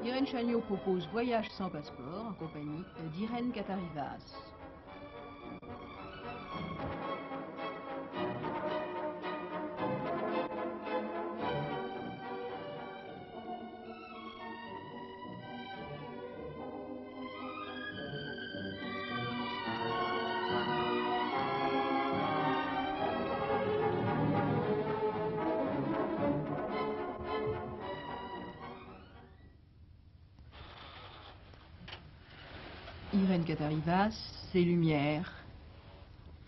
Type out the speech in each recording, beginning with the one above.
Irène Chagnot propose Voyage sans passeport en compagnie d'Irène Catarivas. Irène Catarivas, ses lumières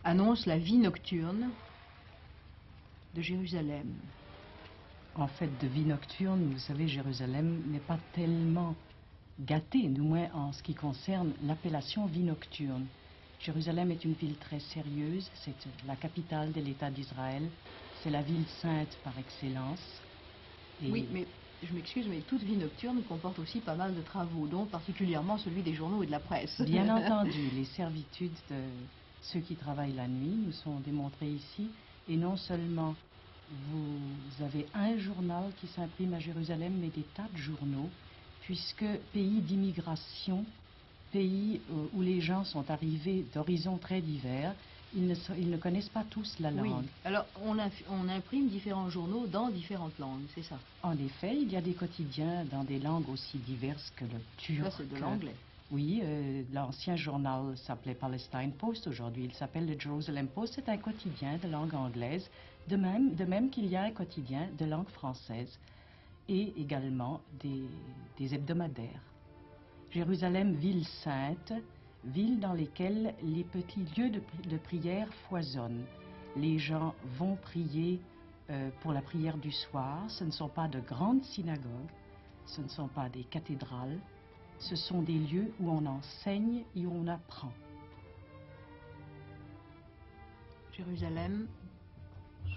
annoncent la vie nocturne de Jérusalem. En fait, de vie nocturne, vous savez, Jérusalem n'est pas tellement gâtée, du moins en ce qui concerne l'appellation vie nocturne. Jérusalem est une ville très sérieuse, c'est la capitale de l'État d'Israël, c'est la ville sainte par excellence. Et oui, mais je m'excuse, mais toute vie nocturne comporte aussi pas mal de travaux, dont particulièrement celui des journaux et de la presse. Bien entendu, les servitudes de ceux qui travaillent la nuit nous sont démontrées ici, et non seulement vous avez un journal qui s'imprime à Jérusalem, mais des tas de journaux, puisque pays d'immigration, pays où les gens sont arrivés d'horizons très divers, ils ne connaissent pas tous la langue. Oui, alors on imprime différents journaux dans différentes langues, c'est ça? En effet, il y a des quotidiens dans des langues aussi diverses que le turc. Ça, c'est de l'anglais. Oui, l'ancien journal s'appelait Palestine Post, aujourd'hui il s'appelle le Jerusalem Post, c'est un quotidien de langue anglaise, de même qu'il y a un quotidien de langue française, et également des hebdomadaires. Jérusalem, ville sainte, ville dans lesquelles les petits lieux de prière foisonnent. Les gens vont prier pour la prière du soir. Ce ne sont pas de grandes synagogues, ce ne sont pas des cathédrales, ce sont des lieux où on enseigne et où on apprend. Jérusalem,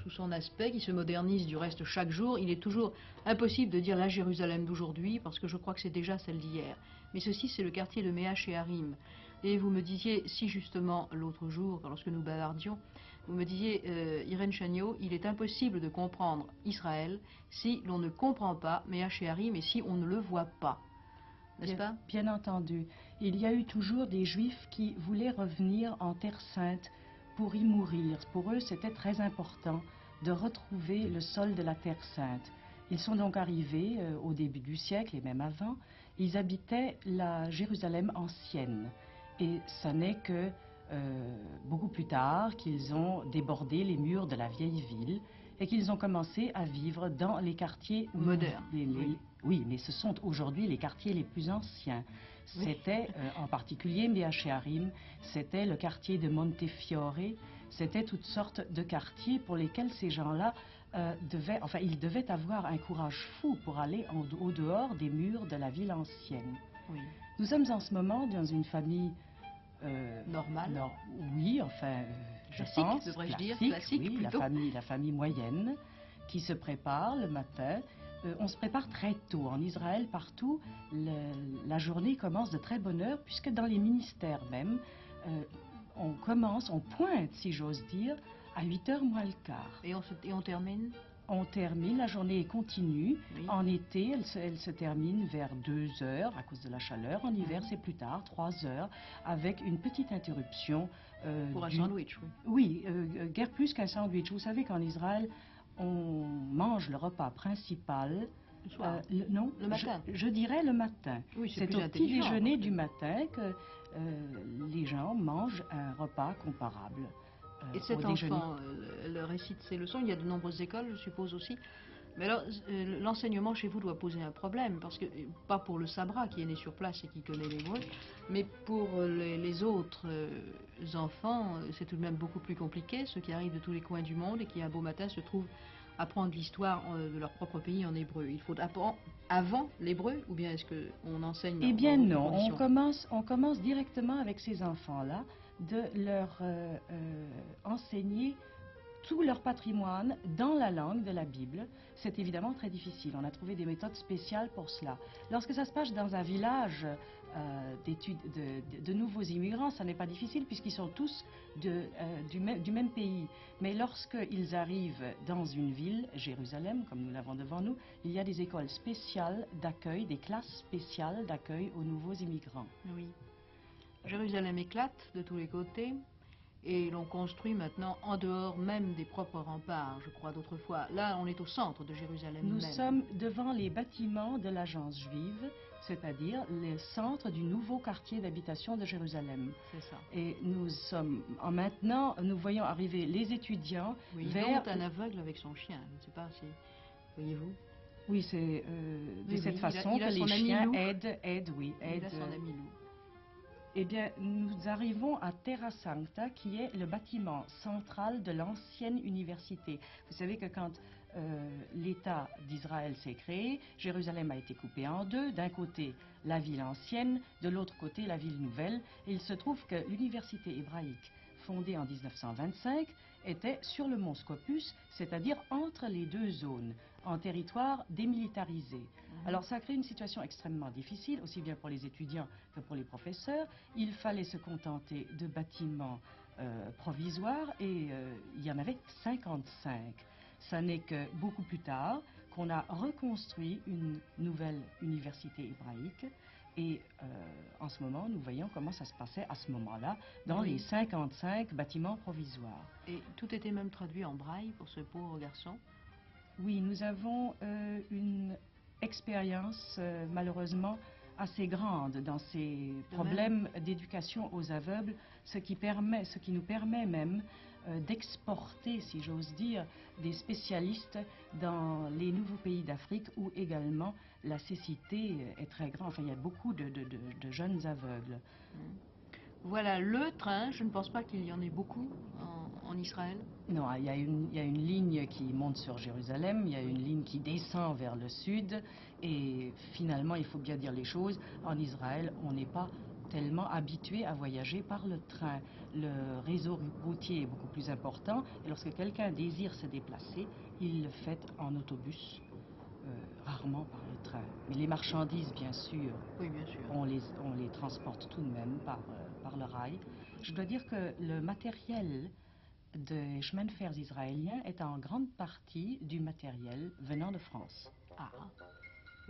sous son aspect qui se modernise du reste chaque jour, il est toujours impossible de dire la Jérusalem d'aujourd'hui parce que je crois que c'est déjà celle d'hier. Mais ceci, c'est le quartier de Méa Shearim. Et vous me disiez, si justement l'autre jour, lorsque nous bavardions, vous me disiez, Irène Chagnot, il est impossible de comprendre Israël si l'on ne comprend pas Méa Shearim et si on ne le voit pas. N'est-ce pas? Bien entendu. Il y a eu toujours des Juifs qui voulaient revenir en Terre Sainte pour y mourir. Pour eux, c'était très important de retrouver le sol de la Terre Sainte. Ils sont donc arrivés au début du siècle et même avant. Ils habitaient la Jérusalem ancienne. Et ce n'est que beaucoup plus tard qu'ils ont débordé les murs de la vieille ville et qu'ils ont commencé à vivre dans les quartiers modernes. Oui, mais ce sont aujourd'hui les quartiers les plus anciens. C'était en particulier Méa Shearim, c'était le quartier de Montefiore, c'était toutes sortes de quartiers pour lesquels ces gens-là ils devaient avoir un courage fou pour aller au dehors des murs de la ville ancienne. Oui. Nous sommes en ce moment dans une famille normale. Oui, enfin, je pense, devrais-je dire, classique oui, plutôt. la famille moyenne qui se prépare le matin. On se prépare très tôt. En Israël, partout, la journée commence de très bonne heure, puisque dans les ministères même, on pointe, si j'ose dire, à 8h moins le quart. Et on termine? On termine, la journée est continue. Oui. En été, elle se termine vers 2h à cause de la chaleur. En hiver, c'est plus tard, 3h, avec une petite interruption. Pour un sandwich, oui. Oui, guère plus qu'un sandwich. Vous savez qu'en Israël, on mange le repas principal. Le soir. Non, le matin. Je dirais le matin. Oui, c'est au petit déjeuner du matin que les gens mangent un repas comparable. Et cet enfant, le récite ses leçons, il y a de nombreuses écoles, je suppose aussi. Mais alors, l'enseignement chez vous doit poser un problème, parce que, pas pour le sabra qui est né sur place et qui connaît l'hébreu, mais pour les autres enfants, c'est tout de même beaucoup plus compliqué, ceux qui arrivent de tous les coins du monde et qui un beau matin se trouvent à apprendre l'histoire de leur propre pays en hébreu. Il faut apprendre avant l'hébreu, ou bien est-ce qu'on enseigne Eh bien non, on commence directement avec ces enfants-là de leur enseigner tout leur patrimoine dans la langue de la Bible. C'est évidemment très difficile. On a trouvé des méthodes spéciales pour cela. Lorsque ça se passe dans un village de nouveaux immigrants, ça n'est pas difficile puisqu'ils sont tous du même pays. Mais lorsqu'ils arrivent dans une ville, Jérusalem, comme nous l'avons devant nous, il y a des écoles spéciales d'accueil, des classes spéciales d'accueil aux nouveaux immigrants. Oui. Jérusalem éclate de tous les côtés. Et l'on construit maintenant en dehors même des propres remparts, je crois, d'autrefois. Là, on est au centre de Jérusalem Nous même. sommes devant les bâtiments de l'agence juive, c'est-à-dire le centre du nouveau quartier d'habitation de Jérusalem. C'est ça. Et nous sommes, maintenant, nous voyons arriver les étudiants oui, vers... un aveugle avec son chien, je ne sais pas si... Voyez-vous? Oui, c'est de cette façon il a que les chiens chiens loup. aident. Il a son ami loup. Eh bien, nous arrivons à Terra Sancta, qui est le bâtiment central de l'ancienne université. Vous savez que quand l'État d'Israël s'est créé, Jérusalem a été coupée en deux. D'un côté, la ville ancienne, de l'autre côté, la ville nouvelle. Et il se trouve que l'université hébraïque, fondée en 1925, était sur le mont Scopus, c'est-à-dire entre les deux zones, en territoire démilitarisé. Alors ça a créé une situation extrêmement difficile, aussi bien pour les étudiants que pour les professeurs. Il fallait se contenter de bâtiments provisoires et il y en avait 55. Ça n'est que beaucoup plus tard qu'on a reconstruit une nouvelle université hébraïque. Et en ce moment, nous voyons comment ça se passait à ce moment-là dans les 55 bâtiments provisoires. Et tout était même traduit en braille pour ce pauvre garçon? Oui, nous avons une expérience malheureusement assez grande dans ces problèmes d'éducation aux aveugles, ce qui nous permet même d'exporter, si j'ose dire, des spécialistes dans les nouveaux pays d'Afrique où également la cécité est très grande. Enfin, il y a beaucoup de jeunes aveugles. Voilà le train, je ne pense pas qu'il y en ait beaucoup en Israël. Non, il y a une ligne qui monte sur Jérusalem, il y a une ligne qui descend vers le sud, et finalement, il faut bien dire les choses, en Israël, on n'est pas tellement habitué à voyager par le train. Le réseau routier est beaucoup plus important, et lorsque quelqu'un désire se déplacer, il le fait en autobus. Rarement par le train. Mais les marchandises, bien sûr, oui, bien sûr. On les transporte tout de même par le rail. Je dois dire que le matériel des chemins de fer israéliens est en grande partie du matériel venant de France. Ah,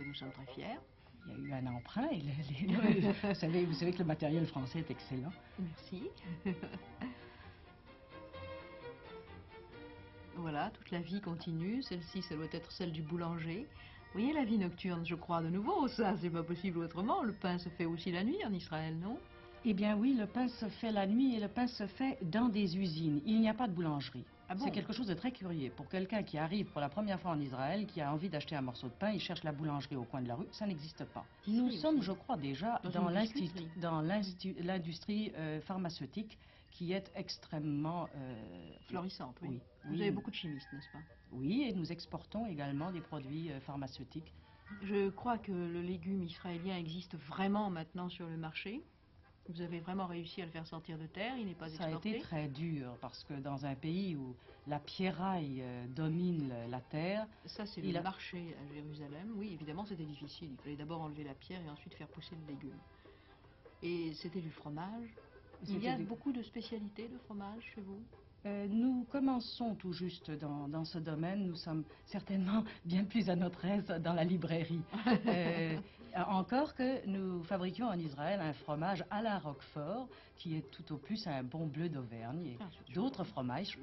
et nous sommes très fiers. Il y a eu un emprunt. Et vous savez que le matériel français est excellent. Merci. Voilà, toute la vie continue. Celle-ci, ça doit être celle du boulanger. Vous voyez la vie nocturne, je crois, de nouveau. Ça, c'est pas possible autrement. Le pain se fait aussi la nuit en Israël, non? Eh bien oui, le pain se fait la nuit et le pain se fait dans des usines. Il n'y a pas de boulangerie. Ah bon? C'est quelque chose de très curieux. Pour quelqu'un qui arrive pour la première fois en Israël, qui a envie d'acheter un morceau de pain, il cherche la boulangerie au coin de la rue, ça n'existe pas. Nous sommes, je crois, déjà dans l'industrie pharmaceutique qui est extrêmement... florissante, oui. Oui. Vous avez beaucoup de chimistes, n'est-ce pas? Oui, et nous exportons également des produits pharmaceutiques. Je crois que le légume israélien existe vraiment maintenant sur le marché. Vous avez vraiment réussi à le faire sortir de terre, il n'est pas exporté? Ça a été très dur parce que dans un pays où la pierraille domine la terre... Ça, c'est le marché à Jérusalem. Oui, évidemment, c'était difficile. Il fallait d'abord enlever la pierre et ensuite faire pousser le légume. Et c'était du fromage. Il y a beaucoup de spécialités de fromage chez vous? Nous commençons tout juste dans ce domaine. Nous sommes certainement bien plus à notre aise dans la librairie. Encore que nous fabriquions en Israël un fromage à la Roquefort, qui est tout au plus un bon bleu d'Auvergne, et d'autres fromages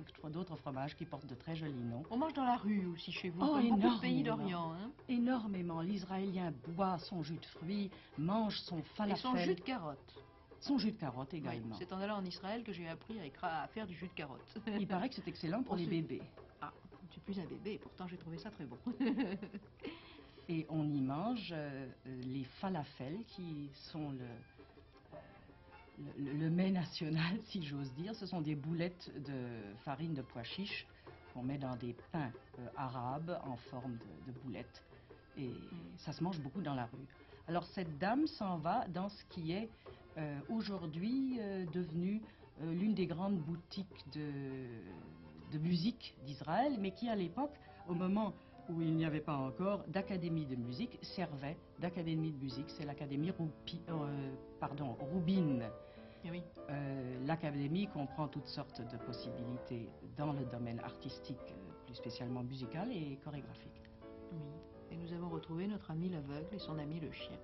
qui portent de très jolis noms. On mange dans la rue aussi chez vous, comme beaucoup de pays d'Orient. Hein? Énormément. L'Israélien boit son jus de fruits, mange son falafel. Et son jus de carotte. Son jus de carotte également. Oui, c'est en allant en Israël que j'ai appris à faire du jus de carotte. Il paraît que c'est excellent pour les bébés. Ah, je ne suis plus un bébé, pourtant j'ai trouvé ça très bon. Et on y mange les falafels qui sont le mets national, si j'ose dire. Ce sont des boulettes de farine de pois chiches qu'on met dans des pains arabes en forme de boulettes. Et ça se mange beaucoup dans la rue. Alors cette dame s'en va dans ce qui est aujourd'hui devenu l'une des grandes boutiques de de musique d'Israël, mais qui à l'époque, au moment où il n'y avait pas encore d'académie de musique, servait d'académie de musique. C'est l'académie Roubine. Eh oui. L'académie comprend toutes sortes de possibilités dans le domaine artistique, plus spécialement musical et chorégraphique. Oui. Et nous avons retrouvé notre ami l'aveugle et son ami le chien.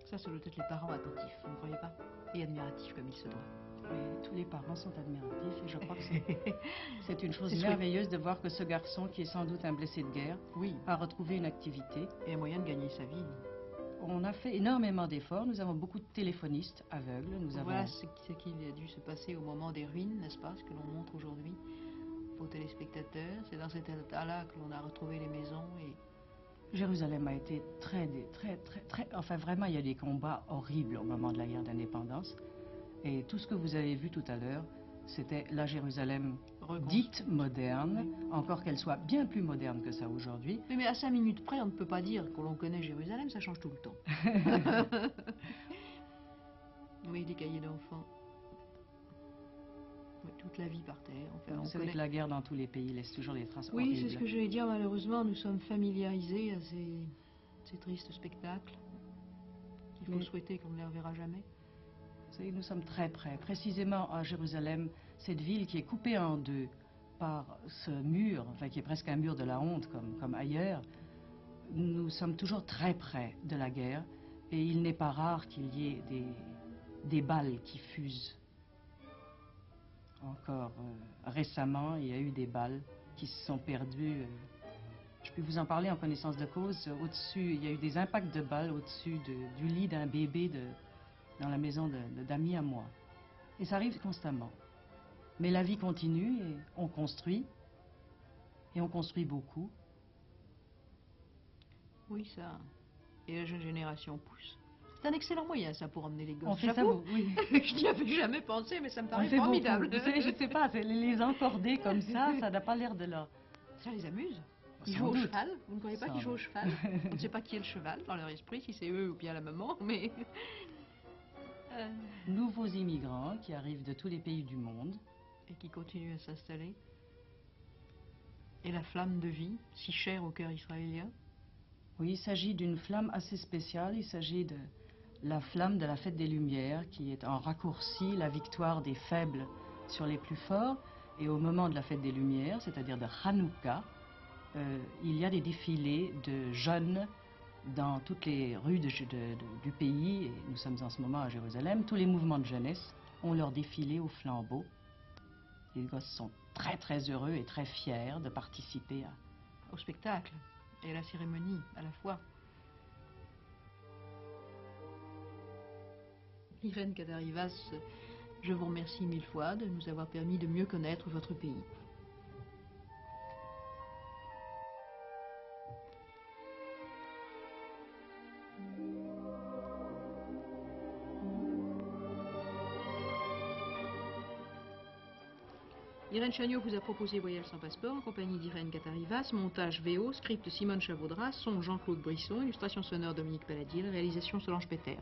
Ça doit être les parents attentifs, vous ne croyez pas? Et admiratifs comme il se doit. Oui, tous les parents sont admiratifs et je crois que c'est une chose C'est merveilleuse de voir que ce garçon, qui est sans doute un blessé de guerre, Oui. a retrouvé une activité. Et un moyen de gagner sa vie. On a fait énormément d'efforts, nous avons beaucoup de téléphonistes aveugles. Voilà ce qu'il a dû se passer au moment des ruines, n'est-ce pas? Ce que l'on montre aujourd'hui aux téléspectateurs. C'est dans cet état-là que l'on a retrouvé les maisons et... Jérusalem a été très... Enfin, vraiment, il y a des combats horribles au moment de la guerre d'indépendance. Et tout ce que vous avez vu tout à l'heure, c'était la Jérusalem dite moderne, encore qu'elle soit bien plus moderne que ça aujourd'hui. Oui, mais à 5 minutes près, on ne peut pas dire que l'on connaît Jérusalem, ça change tout le temps. Oui, des cahiers d'enfants. Oui, toute la vie par terre. Enfin, Vous savez que la guerre dans tous les pays laisse toujours des traces horribles. Oui, c'est ce que j'allais dire. Malheureusement, nous sommes familiarisés à ces tristes spectacles. Il faut souhaiter qu'on ne les reverra jamais. Vous savez, nous sommes très près. Précisément à Jérusalem, cette ville qui est coupée en deux par ce mur, enfin qui est presque un mur de la honte comme ailleurs, nous sommes toujours très près de la guerre et il n'est pas rare qu'il y ait des balles qui fusent. Encore récemment, il y a eu des balles qui se sont perdues. Je peux vous en parler en connaissance de cause. Au-dessus, il y a eu des impacts de balles au-dessus du lit d'un bébé dans la maison d'amis à moi. Et ça arrive constamment. Mais la vie continue et on construit. Et on construit beaucoup. Oui, ça. Et la jeune génération pousse. C'est un excellent moyen, ça, pour emmener les gosses. On fait ça, oui. Je n'y avais jamais pensé, mais ça me paraît formidable. Vous savez, je ne sais pas, les encorder comme ça n'a pas l'air de leur... Ça les amuse. Ils Sans jouent au doute. cheval. Vous ne croyez pas qu'ils jouent au cheval? On ne sait pas qui est le cheval dans leur esprit, si c'est eux ou bien la maman, mais... Nouveaux immigrants qui arrivent de tous les pays du monde. Et qui continuent à s'installer. Et la flamme de vie, si chère au cœur israélien. Oui, il s'agit d'une flamme assez spéciale. Il s'agit de la flamme de la fête des Lumières, qui est en raccourci la victoire des faibles sur les plus forts. Et au moment de la fête des Lumières, c'est-à-dire de Hanouka, il y a des défilés de jeunes dans toutes les rues du pays. Et nous sommes en ce moment à Jérusalem. Tous les mouvements de jeunesse ont leur défilé au flambeau. Les gosses sont très très heureux et très fiers de participer au spectacle et à la cérémonie à la fois. Irène Katarivas, je vous remercie 1000 fois de nous avoir permis de mieux connaître votre pays. Irène Chagnot vous a proposé Voyage sans passeport en compagnie d'Irène Katarivas, montage VO, script Simone Chavaudras, son Jean-Claude Brisson, illustration sonore Dominique Palladier, réalisation Solange Péter.